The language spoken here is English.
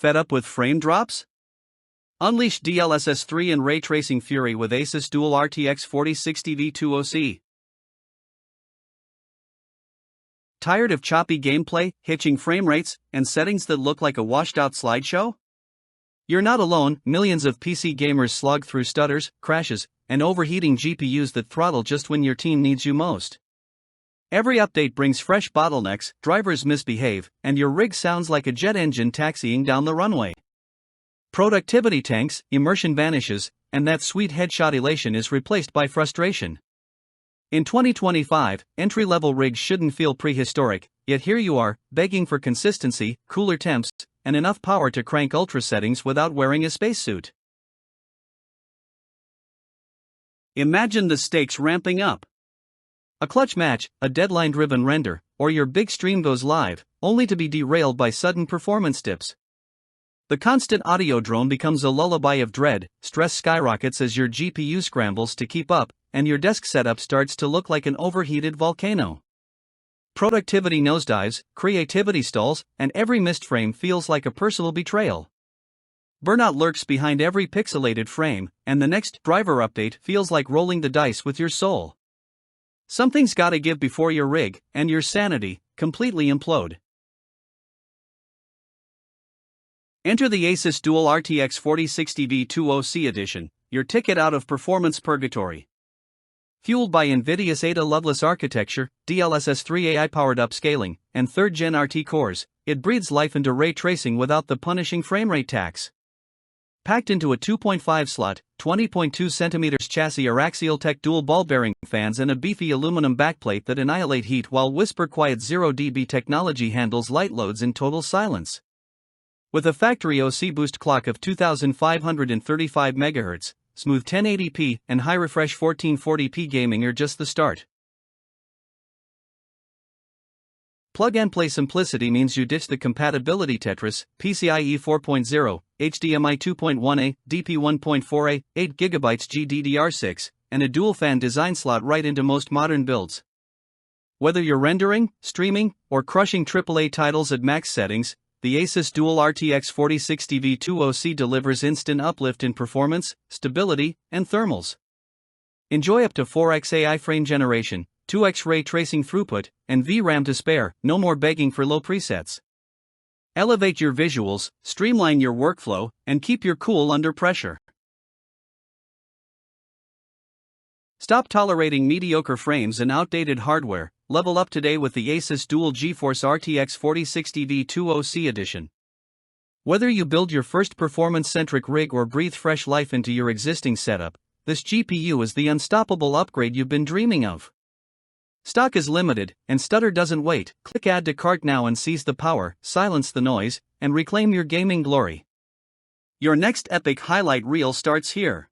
Fed up with frame drops? Unleash DLSS 3 and ray tracing fury with ASUS Dual RTX 4060 V20C. Tired of choppy gameplay, hitching frame rates, and settings that look like a washed-out slideshow? You're not alone. Millions of PC gamers slog through stutters, crashes, and overheating GPUs that throttle just when your team needs you most. Every update brings fresh bottlenecks, drivers misbehave, and your rig sounds like a jet engine taxiing down the runway. Productivity tanks, immersion vanishes, and that sweet headshot elation is replaced by frustration. In 2025, entry-level rigs shouldn't feel prehistoric, yet here you are, begging for consistency, cooler temps, and enough power to crank ultra settings without wearing a spacesuit. Imagine the stakes ramping up. A clutch match, a deadline-driven render, or your big stream goes live, only to be derailed by sudden performance dips. The constant audio drone becomes a lullaby of dread, stress skyrockets as your GPU scrambles to keep up, and your desk setup starts to look like an overheated volcano. Productivity nosedives, creativity stalls, and every missed frame feels like a personal betrayal. Burnout lurks behind every pixelated frame, and the next driver update feels like rolling the dice with your soul. Something's gotta give before your rig, and your sanity, completely implode. Enter the ASUS Dual RTX 4060 V20C edition, your ticket out of performance purgatory. Fueled by NVIDIA's Ada Lovelace architecture, DLSS 3 AI-powered upscaling, and 3rd-gen RT cores, it breathes life into ray tracing without the punishing framerate tax. Packed into a 2.5-slot, 20.2 cm chassis are Axial-Tech dual ball-bearing fans and a beefy aluminum backplate that annihilate heat while whisper-quiet 0 dB technology handles light loads in total silence. With a factory OC boost clock of 2535 MHz, smooth 1080p and high refresh 1440p gaming are just the start. Plug-and-play simplicity means you ditch the compatibility Tetris, PCIe 4.0, HDMI 2.1a, DP 1.4a, 8GB GDDR6, and a dual-fan design slot right into most modern builds. Whether you're rendering, streaming, or crushing AAA titles at max settings, the ASUS Dual RTX 4060 V20C delivers instant uplift in performance, stability, and thermals. Enjoy up to 4x AI frame generation, 2x ray tracing throughput, and VRAM to spare, no more begging for low presets. Elevate your visuals, streamline your workflow, and keep your cool under pressure. Stop tolerating mediocre frames and outdated hardware, level up today with the ASUS Dual GeForce RTX 4060 V20C edition. Whether you build your first performance-centric rig or breathe fresh life into your existing setup, this GPU is the unstoppable upgrade you've been dreaming of. Stock is limited, and stutter doesn't wait. Click Add to Cart now and seize the power, silence the noise, and reclaim your gaming glory. Your next epic highlight reel starts here.